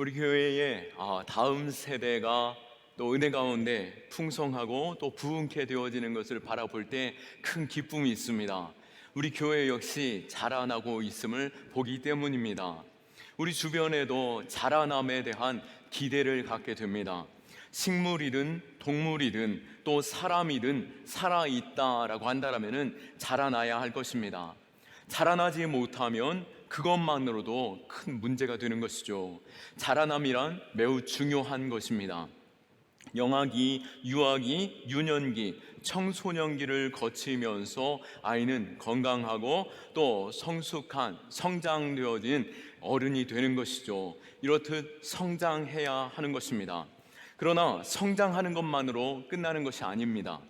우리 교회의 다음 세대가 또 은혜 가운데 풍성하고 또 부흥케 되어지는 것을 바라볼 때 큰 기쁨이 있습니다. 우리 교회 역시 자라나고 있음을 보기 때문입니다. 우리 주변에도 자라남에 대한 기대를 갖게 됩니다. 식물이든 동물이든 또 사람이든 살아있다라고 한다면 자라나야 할 것입니다. 자라나지 못하면 그것만으로도 큰 문제가 되는 것이죠. 자라남이란 매우 중요한 것입니다. 영아기, 유아기, 유년기, 청소년기를 거치면서 아이는 건강하고 또 성숙한 성장되어진 어른이 되는 것이죠. 이렇듯 성장해야 하는 것입니다. 그러나 성장하는 것만으로 끝나는 것이 아닙니다.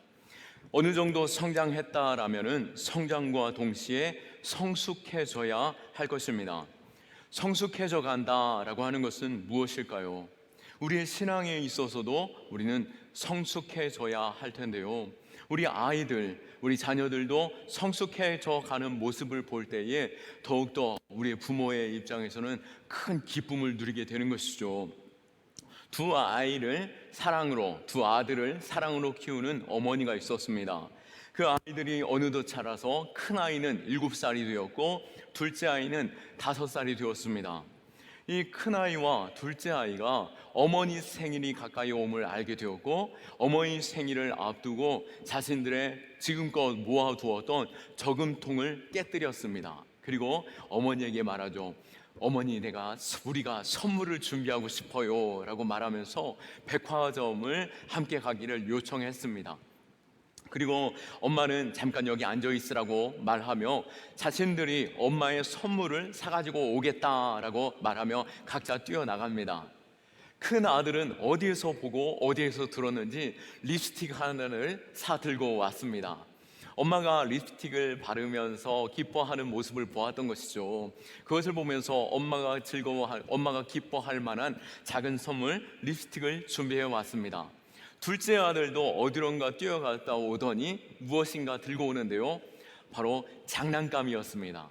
어느 정도 성장했다라면은 성장과 동시에 성숙해져야 할 것입니다. 성숙해져 간다라고 하는 것은 무엇일까요? 우리의 신앙에 있어서도 우리는 성숙해져야 할 텐데요. 우리 아이들, 우리 자녀들도 성숙해져 가는 모습을 볼 때에 더욱더 우리 부모의 입장에서는 큰 기쁨을 누리게 되는 것이죠. 두 아들을 사랑으로 키우는 어머니가 있었습니다. 그 아이들이 어느덧 자라서 큰 아이는 7살이 되었고 둘째 아이는 5살이 되었습니다. 이 큰 아이와 둘째 아이가 어머니 생일이 가까이 옴을 알게 되었고 어머니 생일을 앞두고 자신들의 지금껏 모아두었던 저금통을 깨뜨렸습니다. 그리고 어머니에게 말하죠. 어머니, 우리가 선물을 준비하고 싶어요 라고 말하면서 백화점을 함께 가기를 요청했습니다. 그리고 엄마는 잠깐 여기 앉아 있으라고 말하며 자신들이 엄마의 선물을 사가지고 오겠다라고 말하며 각자 뛰어나갑니다. 큰 아들은 어디에서 보고 어디에서 들었는지 립스틱 하나를 사 들고 왔습니다. 엄마가 립스틱을 바르면서 기뻐하는 모습을 보았던 것이죠. 그것을 보면서 엄마가 기뻐할 만한 작은 선물 립스틱을 준비해 왔습니다. 둘째 아들도 어디론가 뛰어갔다 오더니 무엇인가 들고 오는데요, 바로 장난감이었습니다.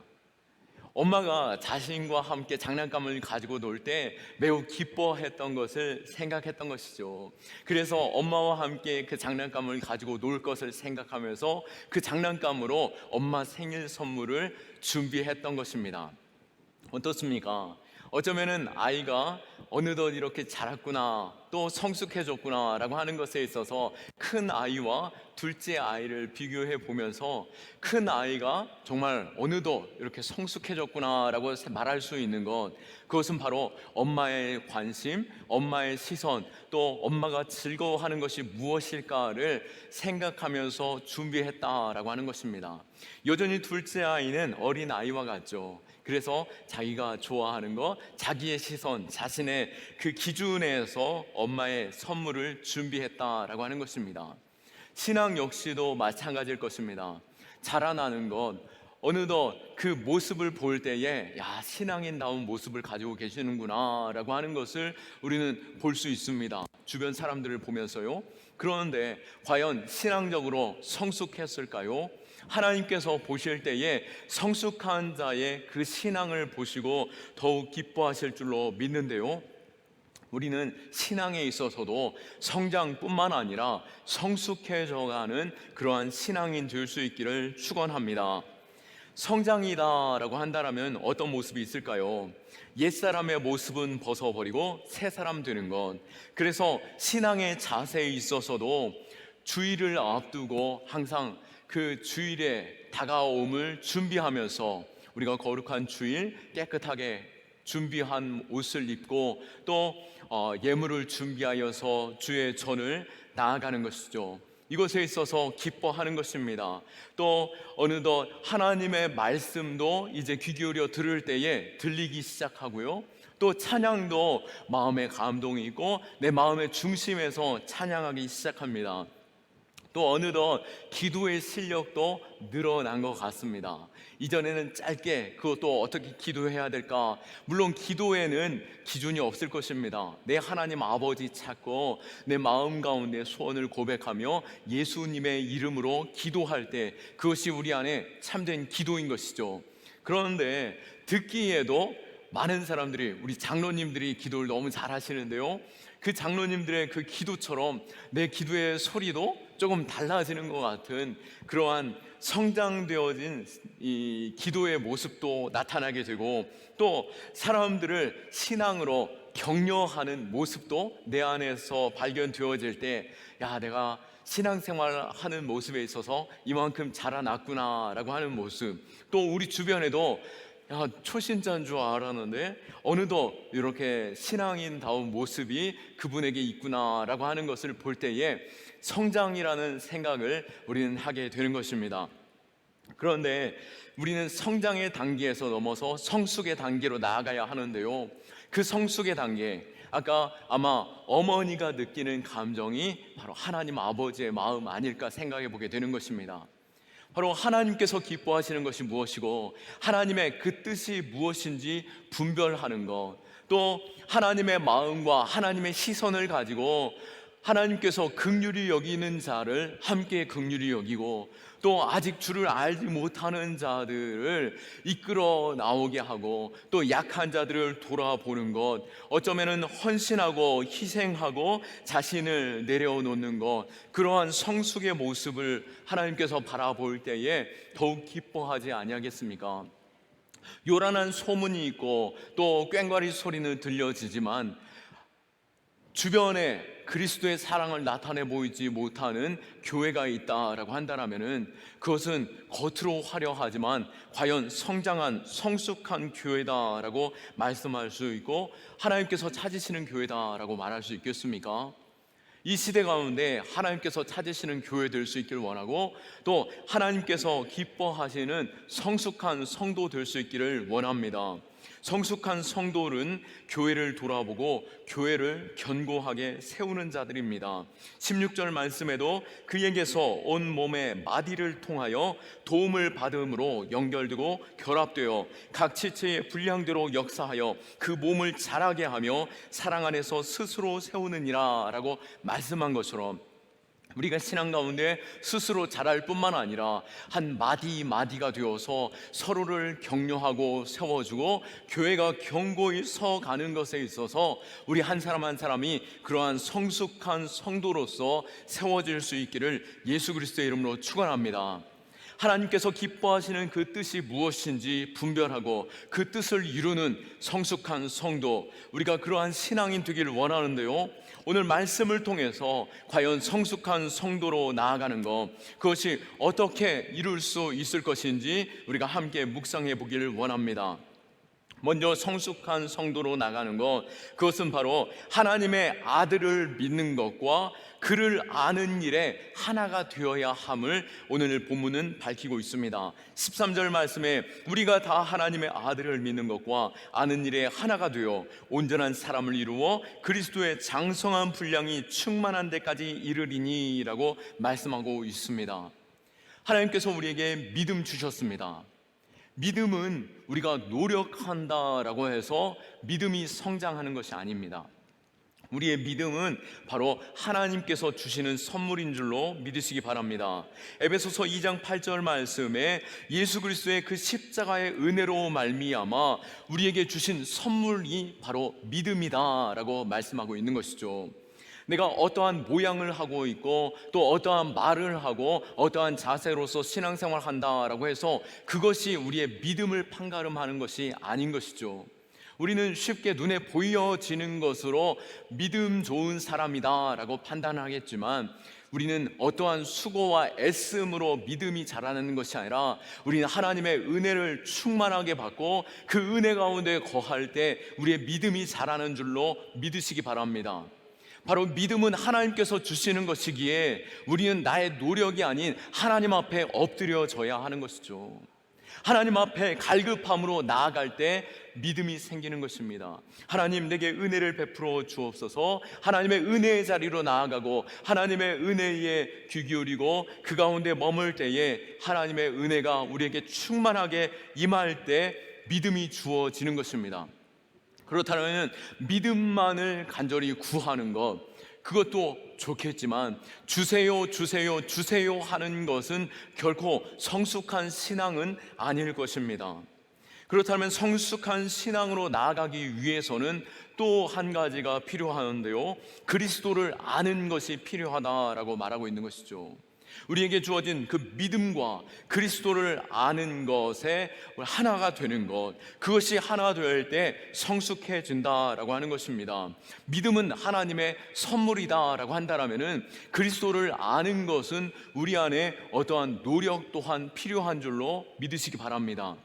엄마가 자신과 함께 장난감을 가지고 놀 때 매우 기뻐했던 것을 생각했던 것이죠. 그래서 엄마와 함께 그 장난감을 가지고 놀 것을 생각하면서 그 장난감으로 엄마 생일 선물을 준비했던 것입니다. 어떻습니까? 어쩌면은 아이가 어느덧 이렇게 자랐구나, 또 성숙해졌구나 라고 하는 것에 있어서 큰 아이와 둘째 아이를 비교해 보면서 큰 아이가 정말 어느덧 이렇게 성숙해졌구나 라고 말할 수 있는 것, 그것은 바로 엄마의 관심, 엄마의 시선, 또 엄마가 즐거워하는 것이 무엇일까를 생각하면서 준비했다라고 하는 것입니다. 여전히 둘째 아이는 어린 아이와 같죠. 그래서 자기가 좋아하는 것, 자기의 시선, 자신의 그 기준에서 엄마의 선물을 준비했다라고 하는 것입니다. 신앙 역시도 마찬가지일 것입니다. 자라나는 것, 어느덧 그 모습을 볼 때에 신앙인다운 모습을 가지고 계시는구나 라고 하는 것을 우리는 볼 수 있습니다. 주변 사람들을 보면서요. 그런데 과연 신앙적으로 성숙했을까요? 하나님께서 보실 때에 성숙한 자의 그 신앙을 보시고 더욱 기뻐하실 줄로 믿는데요, 우리는 신앙에 있어서도 성장뿐만 아니라 성숙해져가는 그러한 신앙인 될 수 있기를 축원합니다. 성장이다라고 한다면 어떤 모습이 있을까요? 옛사람의 모습은 벗어버리고 새사람 되는 것. 그래서 신앙의 자세에 있어서도 주일을 앞두고 항상 그 주일의 다가옴을 준비하면서 우리가 거룩한 주일 깨끗하게 준비한 옷을 입고 또 예물을 준비하여서 주의 전을 나아가는 것이죠. 이것에 있어서 기뻐하는 것입니다. 또 어느덧 하나님의 말씀도 이제 귀 기울여 들을 때에 들리기 시작하고요, 또 찬양도 마음에 감동이 있고 내 마음의 중심에서 찬양하기 시작합니다. 또 어느덧 기도의 실력도 늘어난 것 같습니다. 이전에는 짧게 그것도 어떻게 기도해야 될까, 물론 기도에는 기준이 없을 것입니다. 내 하나님 아버지 찾고 내 마음 가운데 소원을 고백하며 예수님의 이름으로 기도할 때 그것이 우리 안에 참된 기도인 것이죠. 그런데 듣기에도 많은 사람들이, 우리 장로님들이 기도를 너무 잘 하시는데요, 그 장로님들의 그 기도처럼 내 기도의 소리도 조금 달라지는 것 같은 그러한 성장되어진 이 기도의 모습도 나타나게 되고, 또 사람들을 신앙으로 격려하는 모습도 내 안에서 발견되어질 때, 야, 내가 신앙생활 하는 모습에 있어서 이만큼 자라났구나 라고 하는 모습, 또 우리 주변에도 야, 초신자인 줄 알았는데 어느덧 이렇게 신앙인다운 모습이 그분에게 있구나 라고 하는 것을 볼 때에 성장이라는 생각을 우리는 하게 되는 것입니다. 그런데 우리는 성장의 단계에서 넘어서 성숙의 단계로 나아가야 하는데요, 그 성숙의 단계, 아까 아마 어머니가 느끼는 감정이 바로 하나님 아버지의 마음 아닐까 생각해 보게 되는 것입니다. 바로 하나님께서 기뻐하시는 것이 무엇이고 하나님의 그 뜻이 무엇인지 분별하는 것, 또 하나님의 마음과 하나님의 시선을 가지고 하나님께서 긍휼히 여기는 자를 함께 긍휼히 여기고, 또 아직 주를 알지 못하는 자들을 이끌어 나오게 하고, 또 약한 자들을 돌아보는 것, 어쩌면은 헌신하고 희생하고 자신을 내려놓는 것, 그러한 성숙의 모습을 하나님께서 바라볼 때에 더욱 기뻐하지 아니하겠습니까? 요란한 소문이 있고 또 꽹과리 소리는 들려지지만 주변에 그리스도의 사랑을 나타내 보이지 못하는 교회가 있다라고 한다면은 그것은 겉으로 화려하지만 과연 성장한 성숙한 교회다라고 말씀할 수 있고, 하나님께서 찾으시는 교회다라고 말할 수 있겠습니까? 이 시대 가운데 하나님께서 찾으시는 교회 될 수 있길 원하고, 또 하나님께서 기뻐하시는 성숙한 성도 될 수 있기를 원합니다. 성숙한 성도는 교회를 돌아보고 교회를 견고하게 세우는 자들입니다. 16절 말씀에도 그에게서 온 몸의 마디를 통하여 도움을 받음으로 연결되고 결합되어 각 지체의 분량대로 역사하여 그 몸을 자라게 하며 사랑 안에서 스스로 세우느니라 라고 말씀한 것처럼, 우리가 신앙 가운데 스스로 자랄 뿐만 아니라 한 마디마디가 되어서 서로를 격려하고 세워주고 교회가 견고히 서가는 것에 있어서 우리 한 사람 한 사람이 그러한 성숙한 성도로서 세워질 수 있기를 예수 그리스도의 이름으로 축원합니다. 하나님께서 기뻐하시는 그 뜻이 무엇인지 분별하고 그 뜻을 이루는 성숙한 성도, 우리가 그러한 신앙인 되기를 원하는데요, 오늘 말씀을 통해서 과연 성숙한 성도로 나아가는 것, 그것이 어떻게 이룰 수 있을 것인지 우리가 함께 묵상해 보기를 원합니다. 먼저 성숙한 성도로 나가는 것, 그것은 바로 하나님의 아들을 믿는 것과 그를 아는 일에 하나가 되어야 함을 오늘 본문은 밝히고 있습니다. 13절 말씀에 우리가 다 하나님의 아들을 믿는 것과 아는 일에 하나가 되어 온전한 사람을 이루어 그리스도의 장성한 분량이 충만한 데까지 이르리니 라고 말씀하고 있습니다. 하나님께서 우리에게 믿음 주셨습니다. 믿음은 우리가 노력한다라고 해서 믿음이 성장하는 것이 아닙니다. 우리의 믿음은 바로 하나님께서 주시는 선물인 줄로 믿으시기 바랍니다. 에베소서 2장 8절 말씀에 예수 그리스도의 그 십자가의 은혜로 말미암아 우리에게 주신 선물이 바로 믿음이다라고 말씀하고 있는 것이죠. 내가 어떠한 모양을 하고 있고 또 어떠한 말을 하고 어떠한 자세로서 신앙생활을 한다라고 해서 그것이 우리의 믿음을 판가름하는 것이 아닌 것이죠. 우리는 쉽게 눈에 보여지는 것으로 믿음 좋은 사람이다라고 판단하겠지만, 우리는 어떠한 수고와 애씀으로 믿음이 자라나는 것이 아니라 우리는 하나님의 은혜를 충만하게 받고 그 은혜 가운데 거할 때 우리의 믿음이 자라는 줄로 믿으시기 바랍니다. 바로 믿음은 하나님께서 주시는 것이기에 우리는 나의 노력이 아닌 하나님 앞에 엎드려져야 하는 것이죠. 하나님 앞에 갈급함으로 나아갈 때 믿음이 생기는 것입니다. 하나님, 내게 은혜를 베풀어 주옵소서. 하나님의 은혜의 자리로 나아가고 하나님의 은혜에 귀 기울이고 그 가운데 머물 때에 하나님의 은혜가 우리에게 충만하게 임할 때 믿음이 주어지는 것입니다. 그렇다면 믿음만을 간절히 구하는 것, 그것도 좋겠지만 주세요 주세요 주세요 하는 것은 결코 성숙한 신앙은 아닐 것입니다. 그렇다면 성숙한 신앙으로 나아가기 위해서는 또 한 가지가 필요하는데요, 그리스도를 아는 것이 필요하다라고 말하고 있는 것이죠. 우리에게 주어진 그 믿음과 그리스도를 아는 것에 하나가 되는 것, 그것이 하나 될 때 성숙해진다라고 하는 것입니다. 믿음은 하나님의 선물이다라고 한다라면은 그리스도를 아는 것은 우리 안에 어떠한 노력 또한 필요한 줄로 믿으시기 바랍니다.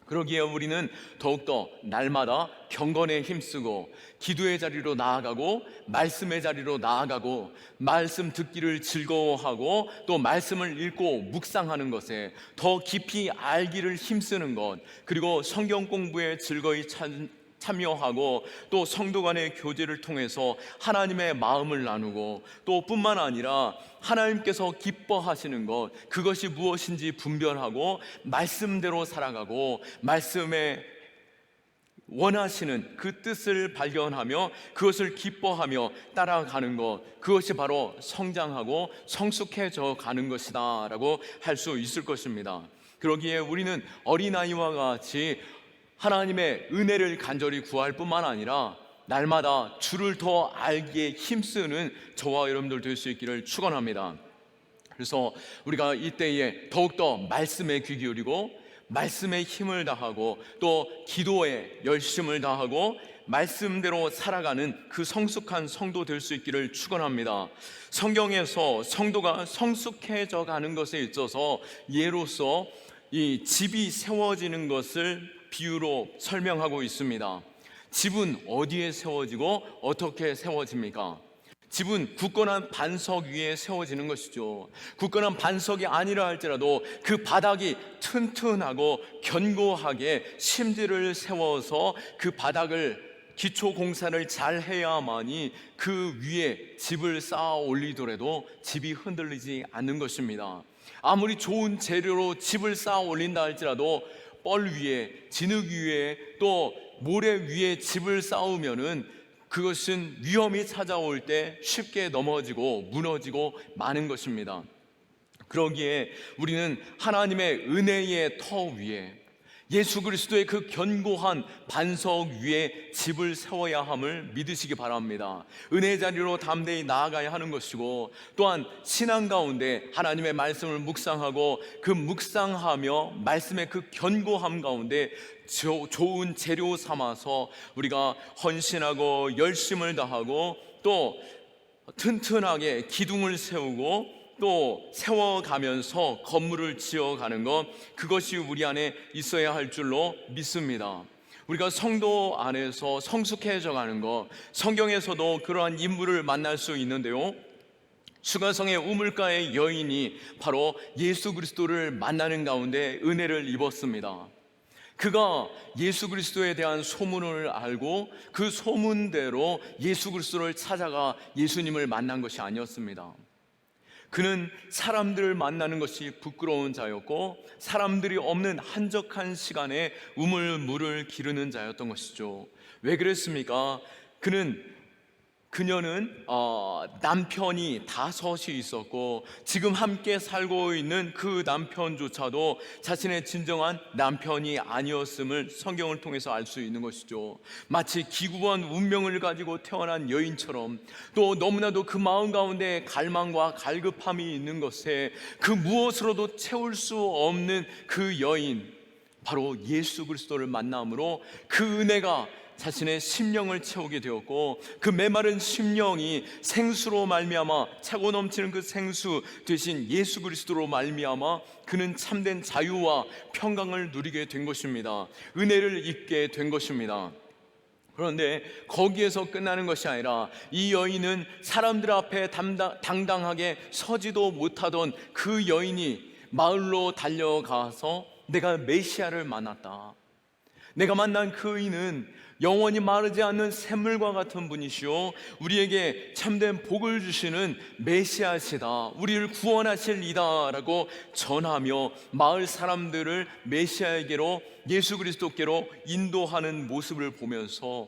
그러기에 우리는 더욱더 날마다 경건에 힘쓰고 기도의 자리로 나아가고 말씀의 자리로 나아가고 말씀 듣기를 즐거워하고 또 말씀을 읽고 묵상하는 것에 더 깊이 알기를 힘쓰는 것, 그리고 성경 공부에 즐거이 참여하고 또 성도 간의 교제를 통해서 하나님의 마음을 나누고 또 뿐만 아니라 하나님께서 기뻐하시는 것, 그것이 무엇인지 분별하고 말씀대로 살아가고 말씀에 원하시는 그 뜻을 발견하며 그것을 기뻐하며 따라가는 것, 그것이 바로 성장하고 성숙해져 가는 것이다 라고 할 수 있을 것입니다. 그러기에 우리는 어린아이와 같이 하나님의 은혜를 간절히 구할 뿐만 아니라 날마다 주를 더 알기에 힘쓰는 저와 여러분들 될 수 있기를 축원합니다. 그래서 우리가 이때에 더욱더 말씀에 귀 기울이고 말씀에 힘을 다하고 또 기도에 열심을 다하고 말씀대로 살아가는 그 성숙한 성도 될 수 있기를 축원합니다. 성경에서 성도가 성숙해져 가는 것에 있어서 예로서 이 집이 세워지는 것을 비유로 설명하고 있습니다. 집은 어디에 세워지고 어떻게 세워집니까? 집은 굳건한 반석 위에 세워지는 것이죠. 굳건한 반석이 아니라 할지라도 그 바닥이 튼튼하고 견고하게 심지를 세워서 그 바닥을 기초 공사를 잘 해야만이 그 위에 집을 쌓아 올리더라도 집이 흔들리지 않는 것입니다. 아무리 좋은 재료로 집을 쌓아 올린다 할지라도 뻘 위에, 진흙 위에 또 모래 위에 집을 쌓으면은 그것은 위험이 찾아올 때 쉽게 넘어지고 무너지고 마는 것입니다. 그러기에 우리는 하나님의 은혜의 터 위에 예수 그리스도의 그 견고한 반석 위에 집을 세워야 함을 믿으시기 바랍니다. 은혜의 자리로 담대히 나아가야 하는 것이고, 또한 신앙 가운데 하나님의 말씀을 묵상하고 그 묵상하며 말씀의 그 견고함 가운데 좋은 재료 삼아서 우리가 헌신하고 열심을 다하고 또 튼튼하게 기둥을 세우고 또 세워가면서 건물을 지어가는 것, 그것이 우리 안에 있어야 할 줄로 믿습니다. 우리가 성도 안에서 성숙해져 가는 것, 성경에서도 그러한 인물을 만날 수 있는데요, 수가성의 우물가의 여인이 바로 예수 그리스도를 만나는 가운데 은혜를 입었습니다. 그가 예수 그리스도에 대한 소문을 알고 그 소문대로 예수 그리스도를 찾아가 예수님을 만난 것이 아니었습니다. 그는 사람들을 만나는 것이 부끄러운 자였고 사람들이 없는 한적한 시간에 우물물을 기르는 자였던 것이죠. 왜 그랬습니까? 그녀는 남편이 5이 있었고 지금 함께 살고 있는 그 남편조차도 자신의 진정한 남편이 아니었음을 성경을 통해서 알 수 있는 것이죠. 마치 기구한 운명을 가지고 태어난 여인처럼, 또 너무나도 그 마음 가운데 갈망과 갈급함이 있는 것에 그 무엇으로도 채울 수 없는 그 여인, 바로 예수 그리스도를 만남으로 그 은혜가 자신의 심령을 채우게 되었고, 그 메마른 심령이 생수로 말미암아 차고 넘치는 그 생수 되신 예수 그리스도로 말미암아 그는 참된 자유와 평강을 누리게 된 것입니다. 은혜를 입게 된 것입니다. 그런데 거기에서 끝나는 것이 아니라 이 여인은 사람들 앞에 당당하게 서지도 못하던 그 여인이 마을로 달려가서 내가 메시아를 만났다, 내가 만난 그이는 영원히 마르지 않는 샘물과 같은 분이시오, 우리에게 참된 복을 주시는 메시아시다, 우리를 구원하실 이다 라고 전하며 마을 사람들을 메시아에게로, 예수 그리스도께로 인도하는 모습을 보면서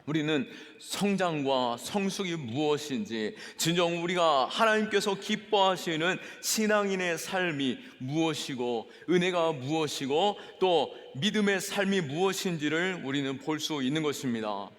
우리는 성장과 성숙이 무엇인지, 진정 우리가 하나님께서 기뻐하시는 신앙인의 삶이 무엇이고, 은혜가 무엇이고, 또 믿음의 삶이 무엇인지를 우리는 볼 수 있는 것입니다.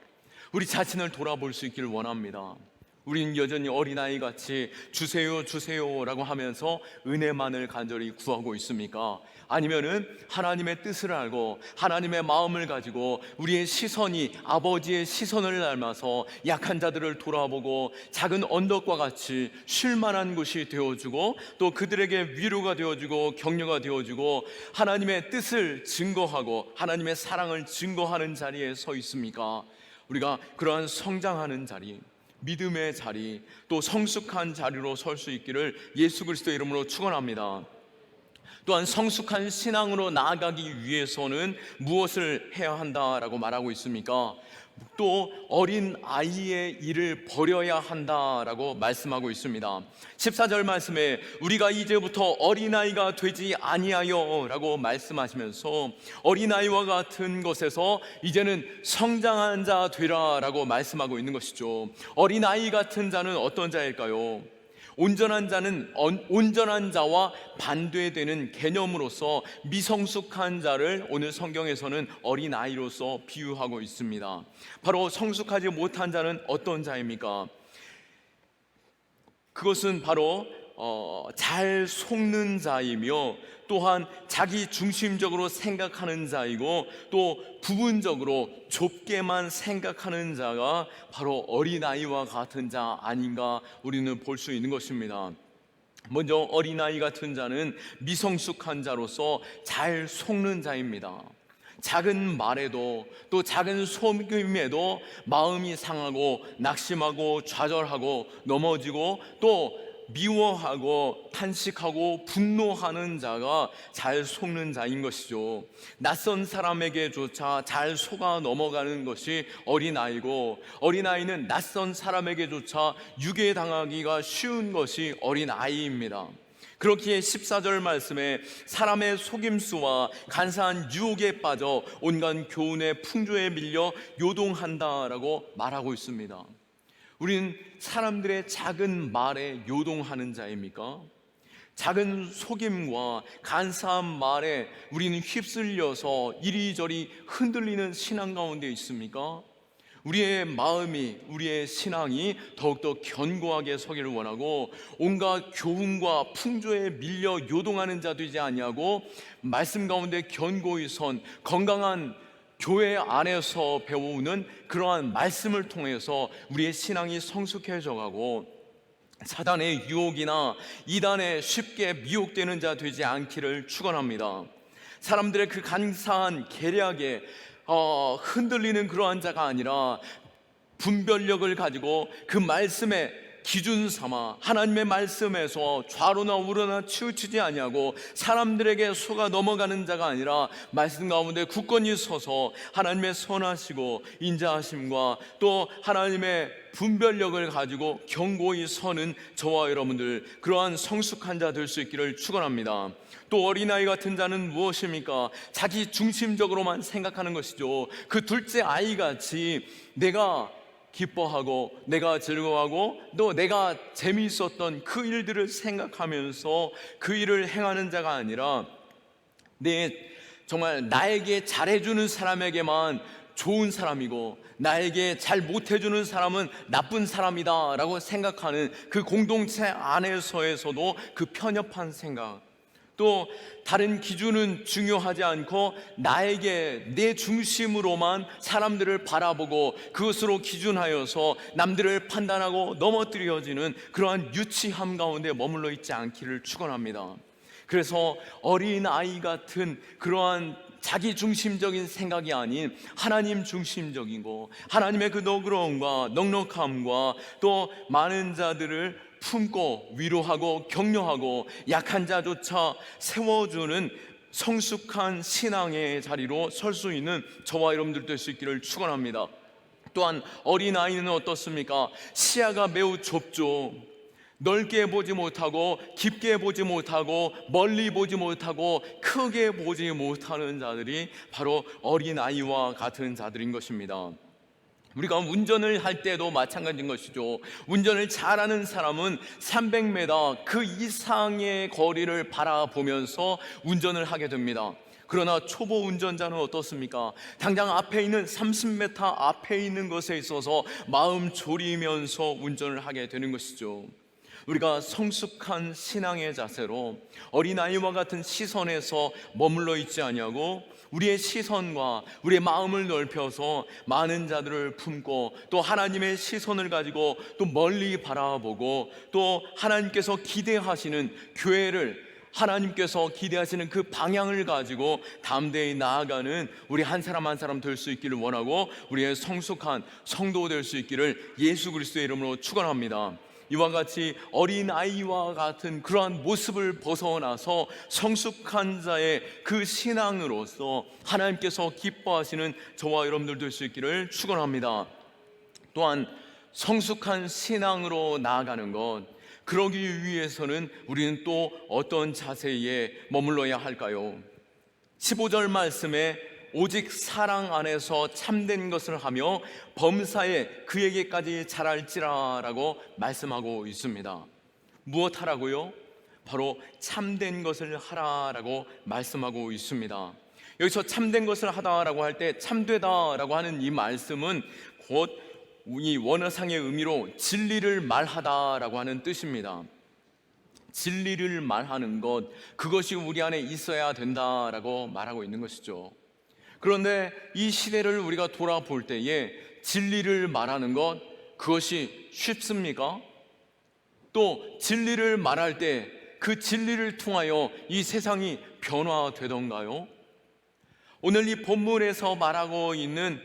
우리 자신을 돌아볼 수 있기를 원합니다. 우리는 여전히 어린아이같이 주세요 주세요 라고 하면서 은혜만을 간절히 구하고 있습니까? 아니면은 하나님의 뜻을 알고 하나님의 마음을 가지고 우리의 시선이 아버지의 시선을 닮아서 약한 자들을 돌아보고 작은 언덕과 같이 쉴만한 곳이 되어주고, 또 그들에게 위로가 되어주고 격려가 되어주고 하나님의 뜻을 증거하고 하나님의 사랑을 증거하는 자리에 서 있습니까? 우리가 그러한 성장하는 자리, 믿음의 자리, 또 성숙한 자리로 설 수 있기를 예수 그리스도의 이름으로 축원합니다. 또한 성숙한 신앙으로 나아가기 위해서는 무엇을 해야 한다라고 말하고 있습니까? 또 어린 아이의 일을 버려야 한다라고 말씀하고 있습니다. 14절 말씀에 우리가 이제부터 어린아이가 되지 아니하여 라고 말씀하시면서 어린아이와 같은 것에서 이제는 성장한 자 되라 라고 말씀하고 있는 것이죠. 어린아이 같은 자는 어떤 자일까요? 온전한 자는 온전한 자와 반대되는 개념으로서 미성숙한 자를 오늘 성경에서는 어린아이로서 비유하고 있습니다. 바로 성숙하지 못한 자는 어떤 자입니까? 그것은 바로 잘 속는 자이며, 또한 자기 중심적으로 생각하는 자이고, 또 부분적으로 좁게만 생각하는 자가 바로 어린아이와 같은 자 아닌가 우리는 볼 수 있는 것입니다. 먼저 어린아이 같은 자는 미성숙한 자로서 잘 속는 자입니다. 작은 말에도 또 작은 속임에도 마음이 상하고 낙심하고 좌절하고 넘어지고 또 미워하고 탄식하고 분노하는 자가 잘 속는 자인 것이죠. 낯선 사람에게조차 잘 속아 넘어가는 것이 어린아이고, 어린아이는 낯선 사람에게조차 유괴당하기가 쉬운 것이 어린아이입니다. 그렇기에 14절 말씀에 사람의 속임수와 간사한 유혹에 빠져 온갖 교훈의 풍조에 밀려 요동한다라고 말하고 있습니다. 우리는 사람들의 작은 말에 요동하는 자입니까? 작은 속임과 간사한 말에 우리는 휩쓸려서 이리저리 흔들리는 신앙 가운데 있습니까? 우리의 마음이, 우리의 신앙이 더욱더 견고하게 서기를 원하고 온갖 교훈과 풍조에 밀려 요동하는 자 되지 아니하고 말씀 가운데 견고히 선 건강한 교회 안에서 배우는 그러한 말씀을 통해서 우리의 신앙이 성숙해져 가고 사단의 유혹이나 이단에 쉽게 미혹되는 자 되지 않기를 축원합니다. 사람들의 그 간사한 계략에 흔들리는 그러한 자가 아니라 분별력을 가지고 그 말씀에 기준 삼아 하나님의 말씀에서 좌로나 우로나 치우치지 아니하고 사람들에게 속아 넘어가는 자가 아니라 말씀 가운데 굳건히 서서 하나님의 선하시고 인자하심과 또 하나님의 분별력을 가지고 견고히 서는 저와 여러분들, 그러한 성숙한 자 될 수 있기를 축원합니다. 또 어린아이 같은 자는 무엇입니까? 자기 중심적으로만 생각하는 것이죠. 그 둘째 아이같이 내가 기뻐하고 내가 즐거워하고 또 내가 재미있었던 그 일들을 생각하면서 그 일을 행하는 자가 아니라 정말 나에게 잘해주는 사람에게만 좋은 사람이고 나에게 잘 못해주는 사람은 나쁜 사람이다 라고 생각하는 그 공동체 안에서에서도 그 편협한 생각, 또 다른 기준은 중요하지 않고 나에게 내 중심으로만 사람들을 바라보고 그것으로 기준하여서 남들을 판단하고 넘어뜨려지는 그러한 유치함 가운데 머물러 있지 않기를 축원합니다. 그래서 어린아이 같은 그러한 자기 중심적인 생각이 아닌 하나님 중심적이고 하나님의 그 너그러움과 넉넉함과 또 많은 자들을 품고 위로하고 격려하고 약한 자조차 세워주는 성숙한 신앙의 자리로 설 수 있는 저와 여러분들 될 수 있기를 축원합니다. 또한 어린아이는 어떻습니까? 시야가 매우 좁죠. 넓게 보지 못하고 깊게 보지 못하고 멀리 보지 못하고 크게 보지 못하는 자들이 바로 어린아이와 같은 자들인 것입니다. 우리가 운전을 할 때도 마찬가지인 것이죠. 운전을 잘하는 사람은 300m 그 이상의 거리를 바라보면서 운전을 하게 됩니다. 그러나 초보 운전자는 어떻습니까? 당장 앞에 있는 30m 앞에 있는 것에 있어서 마음 졸이면서 운전을 하게 되는 것이죠. 우리가 성숙한 신앙의 자세로 어린아이와 같은 시선에서 머물러 있지 아니하고 우리의 시선과 우리의 마음을 넓혀서 많은 자들을 품고 또 하나님의 시선을 가지고 또 멀리 바라보고 또 하나님께서 기대하시는 교회를, 하나님께서 기대하시는 그 방향을 가지고 담대히 나아가는 우리 한 사람 한 사람 될 수 있기를 원하고 우리의 성숙한 성도 될 수 있기를 예수 그리스도의 이름으로 축원합니다. 이와 같이 어린아이와 같은 그러한 모습을 벗어나서 성숙한 자의 그 신앙으로서 하나님께서 기뻐하시는 저와 여러분들 될 수 있기를 축원합니다. 또한 성숙한 신앙으로 나아가는 것, 그러기 위해서는 우리는 또 어떤 자세에 머물러야 할까요? 15절 말씀에 오직 사랑 안에서 참된 것을 하며 범사에 그에게까지 자랄지라 라고 말씀하고 있습니다. 무엇 하라고요? 바로 참된 것을 하라라고 말씀하고 있습니다. 여기서 참된 것을 하다라고 할 때 참되다라고 하는 이 말씀은 곧 이 원어상의 의미로 진리를 말하다라고 하는 뜻입니다. 진리를 말하는 것, 그것이 우리 안에 있어야 된다라고 말하고 있는 것이죠. 그런데 이 시대를 우리가 돌아볼 때에 진리를 말하는 것, 그것이 쉽습니까? 또 진리를 말할 때 그 진리를 통하여 이 세상이 변화되던가요? 오늘 이 본문에서 말하고 있는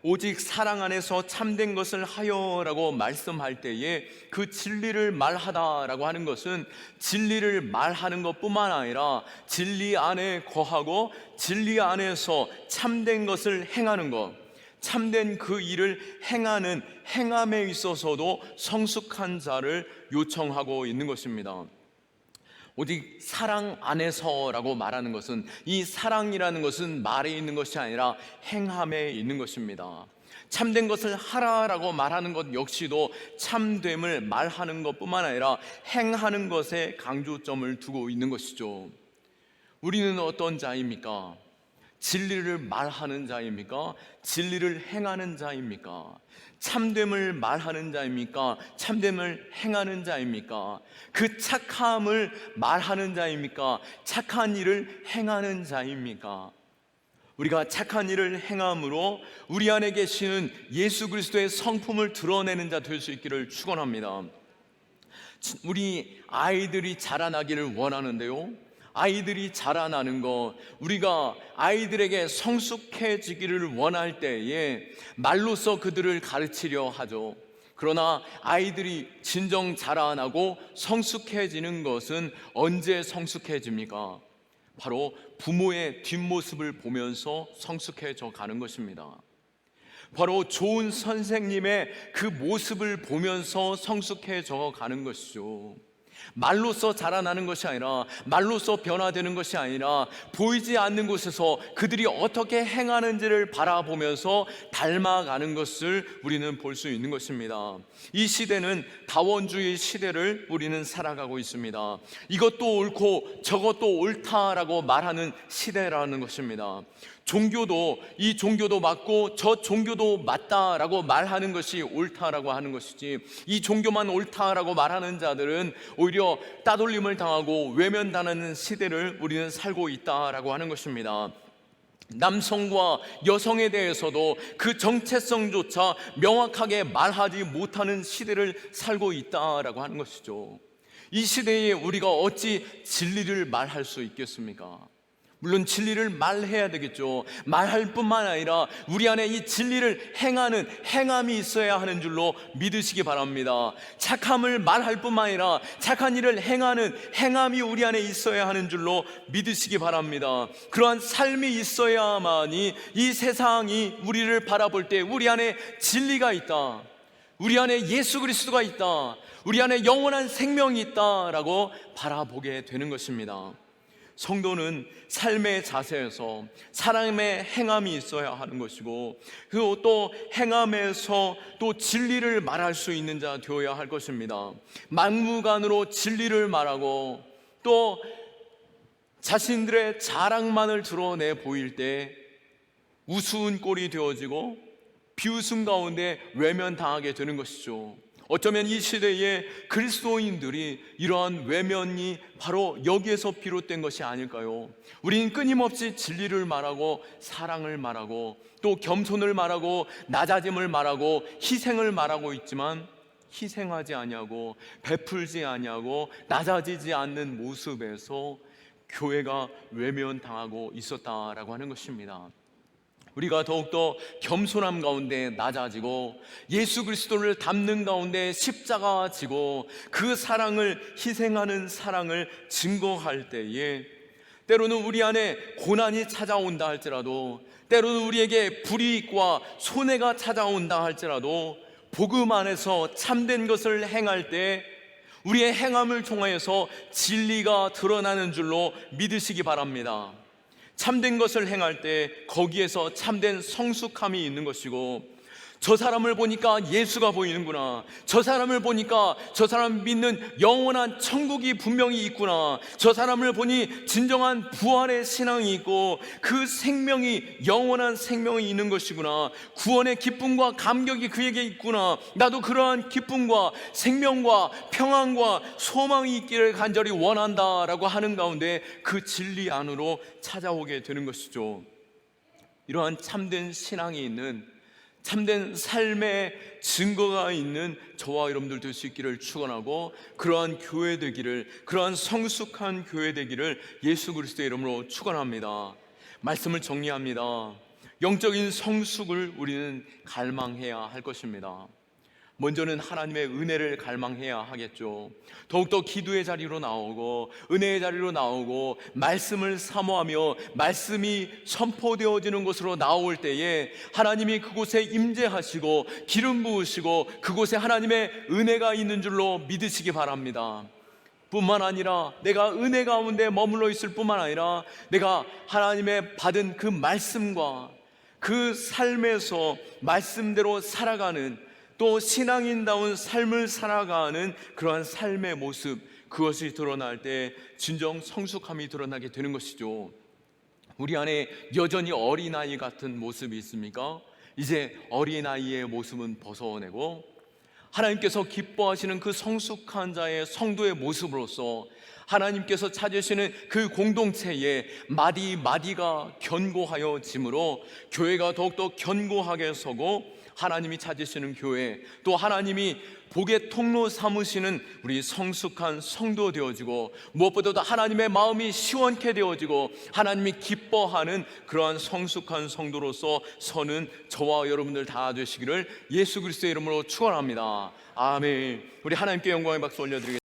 오직 사랑 안에서 참된 것을 하여라고 말씀할 때에 그 진리를 말하다라고 하는 것은 진리를 말하는 것뿐만 아니라 진리 안에 거하고 진리 안에서 참된 것을 행하는 것, 참된 그 일을 행하는 행함에 있어서도 성숙한 자를 요청하고 있는 것입니다. 오직 사랑 안에서라고 말하는 것은 이 사랑이라는 것은 말에 있는 것이 아니라 행함에 있는 것입니다. 참된 것을 하라라고 말하는 것 역시도 참됨을 말하는 것뿐만 아니라 행하는 것에 강조점을 두고 있는 것이죠. 우리는 어떤 자입니까? 진리를 말하는 자입니까? 진리를 행하는 자입니까? 참됨을 말하는 자입니까? 참됨을 행하는 자입니까? 그 착함을 말하는 자입니까? 착한 일을 행하는 자입니까? 우리가 착한 일을 행함으로 우리 안에 계시는 예수 그리스도의 성품을 드러내는 자 될 수 있기를 축원합니다. 우리 아이들이 자라나기를 원하는데요, 아이들이 자라나는 것, 우리가 아이들에게 성숙해지기를 원할 때에 말로써 그들을 가르치려 하죠. 그러나 아이들이 진정 자라나고 성숙해지는 것은 언제 성숙해집니까? 바로 부모의 뒷모습을 보면서 성숙해져 가는 것입니다. 바로 좋은 선생님의 그 모습을 보면서 성숙해져 가는 것이죠. 말로써 자라나는 것이 아니라, 말로써 변화되는 것이 아니라 보이지 않는 곳에서 그들이 어떻게 행하는지를 바라보면서 닮아가는 것을 우리는 볼 수 있는 것입니다. 이 시대는 다원주의 시대를 우리는 살아가고 있습니다. 이것도 옳고 저것도 옳다라고 말하는 시대라는 것입니다. 종교도 이 종교도 맞고 저 종교도 맞다라고 말하는 것이 옳다라고 하는 것이지, 이 종교만 옳다라고 말하는 자들은 오히려 따돌림을 당하고 외면당하는 시대를 우리는 살고 있다라고 하는 것입니다. 남성과 여성에 대해서도 그 정체성조차 명확하게 말하지 못하는 시대를 살고 있다라고 하는 것이죠. 이 시대에 우리가 어찌 진리를 말할 수 있겠습니까? 물론 진리를 말해야 되겠죠. 말할 뿐만 아니라 우리 안에 이 진리를 행하는 행함이 있어야 하는 줄로 믿으시기 바랍니다. 착함을 말할 뿐만 아니라 착한 일을 행하는 행함이 우리 안에 있어야 하는 줄로 믿으시기 바랍니다. 그러한 삶이 있어야만이 이 세상이 우리를 바라볼 때 우리 안에 진리가 있다, 우리 안에 예수 그리스도가 있다, 우리 안에 영원한 생명이 있다라고 바라보게 되는 것입니다. 성도는 삶의 자세에서 사람의 행함이 있어야 하는 것이고, 그리고 또 행함에서 또 진리를 말할 수 있는 자 되어야 할 것입니다. 막무가내로 진리를 말하고 또 자신들의 자랑만을 드러내 보일 때 우스운 꼴이 되어지고 비웃음 가운데 외면당하게 되는 것이죠. 어쩌면 이 시대의 그리스도인들이 이러한 외면이 바로 여기에서 비롯된 것이 아닐까요? 우리는 끊임없이 진리를 말하고 사랑을 말하고 또 겸손을 말하고 낮아짐을 말하고 희생을 말하고 있지만 희생하지 아니하고 베풀지 아니하고 낮아지지 않는 모습에서 교회가 외면당하고 있었다라고 하는 것입니다. 우리가 더욱더 겸손함 가운데 낮아지고 예수 그리스도를 닮는 가운데 십자가 지고 그 사랑을 희생하는 사랑을 증거할 때에 때로는 우리 안에 고난이 찾아온다 할지라도, 때로는 우리에게 불이익과 손해가 찾아온다 할지라도 복음 안에서 참된 것을 행할 때 우리의 행함을 통하여서 진리가 드러나는 줄로 믿으시기 바랍니다. 참된 것을 행할 때 거기에서 참된 성숙함이 있는 것이고, 저 사람을 보니까 예수가 보이는구나, 저 사람을 보니까 저 사람 믿는 영원한 천국이 분명히 있구나, 저 사람을 보니 진정한 부활의 신앙이 있고 그 생명이 영원한 생명이 있는 것이구나, 구원의 기쁨과 감격이 그에게 있구나, 나도 그러한 기쁨과 생명과 평안과 소망이 있기를 간절히 원한다라고 하는 가운데 그 진리 안으로 찾아오게 되는 것이죠. 이러한 참된 신앙이 있는, 참된 삶의 증거가 있는 저와 여러분들 될 수 있기를 축원하고, 그러한 교회 되기를, 그러한 성숙한 교회 되기를 예수 그리스도의 이름으로 축원합니다. 말씀을 정리합니다. 영적인 성숙을 우리는 갈망해야 할 것입니다. 먼저는 하나님의 은혜를 갈망해야 하겠죠. 더욱더 기도의 자리로 나오고 은혜의 자리로 나오고 말씀을 사모하며 말씀이 선포되어지는 곳으로 나올 때에 하나님이 그곳에 임재하시고 기름 부으시고 그곳에 하나님의 은혜가 있는 줄로 믿으시기 바랍니다. 뿐만 아니라 내가 은혜 가운데 머물러 있을 뿐만 아니라 내가 하나님의 받은 그 말씀과 그 삶에서 말씀대로 살아가는, 또 신앙인다운 삶을 살아가는 그러한 삶의 모습, 그것이 드러날 때 진정 성숙함이 드러나게 되는 것이죠. 우리 안에 여전히 어린아이 같은 모습이 있습니까? 이제 어린아이의 모습은 벗어내고 하나님께서 기뻐하시는 그 성숙한 자의 성도의 모습으로서 하나님께서 찾으시는 그 공동체에 마디마디가 견고하여짐으로 교회가 더욱더 견고하게 서고, 하나님이 찾으시는 교회, 또 하나님이 복의 통로 삼으시는 우리 성숙한 성도 되어지고, 무엇보다도 하나님의 마음이 시원케 되어지고 하나님이 기뻐하는 그러한 성숙한 성도로서 서는 저와 여러분들 다 되시기를 예수 그리스도의 이름으로 축원합니다. 아멘. 우리 하나님께 영광의 박수 올려드리겠습니다.